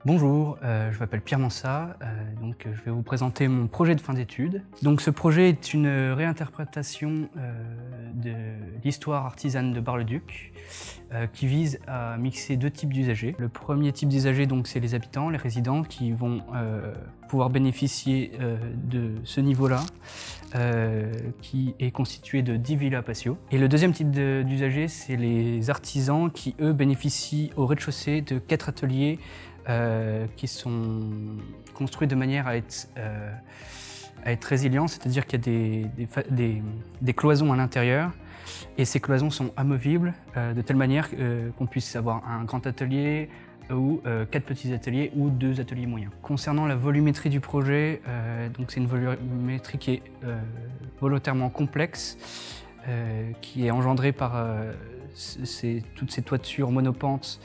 Bonjour, je m'appelle Pierre Mansat, je vais vous présenter mon projet de fin d'études. Donc ce projet est une réinterprétation de l'histoire artisane de Bar-le-Duc qui vise à mixer deux types d'usagers. Le premier type d'usagers, c'est les habitants, les résidents qui vont pouvoir bénéficier de ce niveau-là qui est constitué de 10 villas patio. Et le deuxième type d'usagers, c'est les artisans qui, eux, bénéficient au rez-de-chaussée de 4 ateliers qui sont construits de manière à être résilients, c'est-à-dire qu'il y a des cloisons à l'intérieur et ces cloisons sont amovibles de telle manière qu'on puisse avoir un grand atelier ou 4 petits ateliers ou 2 ateliers moyens. Concernant la volumétrie du projet, c'est une volumétrie qui est volontairement complexe, qui est engendrée par toutes ces toitures monopentes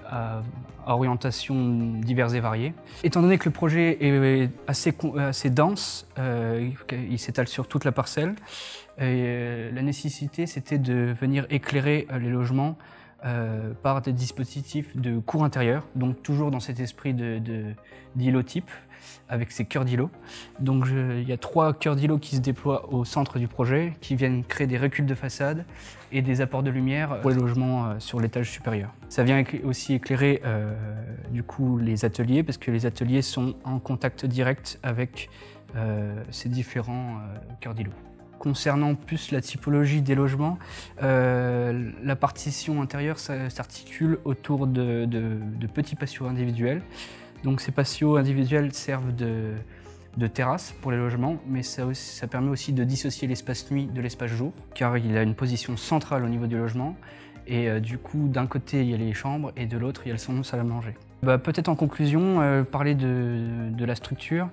à orientation diverses et variées. Étant donné que le projet est assez dense, il s'étale sur toute la parcelle, la nécessité c'était de venir éclairer les logements par des dispositifs de cour intérieure, donc toujours dans cet esprit d'îlot type, avec ces cœurs d'îlot. Donc il y a 3 cœurs d'îlot qui se déploient au centre du projet, qui viennent créer des reculs de façade et des apports de lumière pour les logements sur l'étage supérieur. Ça vient aussi éclairer du coup les ateliers, parce que les ateliers sont en contact direct avec ces différents cœurs d'îlot. Concernant plus la typologie des logements, la partition intérieure s'articule autour de petits patios individuels. Donc ces patios individuels servent de terrasse pour les logements, mais ça permet aussi de dissocier l'espace nuit de l'espace jour, car il a une position centrale au niveau du logement. Et du coup, d'un côté, il y a les chambres et de l'autre, il y a le salon, salle à manger. Peut-être en conclusion, parler de la structure,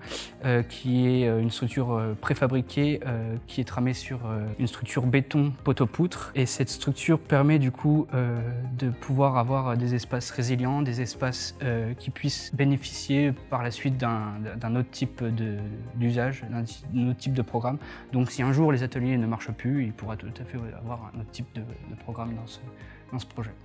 qui est une structure préfabriquée, qui est tramée sur une structure béton poteau-poutre. Et cette structure permet du coup de pouvoir avoir des espaces résilients, des espaces qui puissent bénéficier par la suite d'un autre type d'usage, d'un autre type de programme. Donc si un jour les ateliers ne marchent plus, il pourra tout à fait avoir un autre type de programme dans ce projet.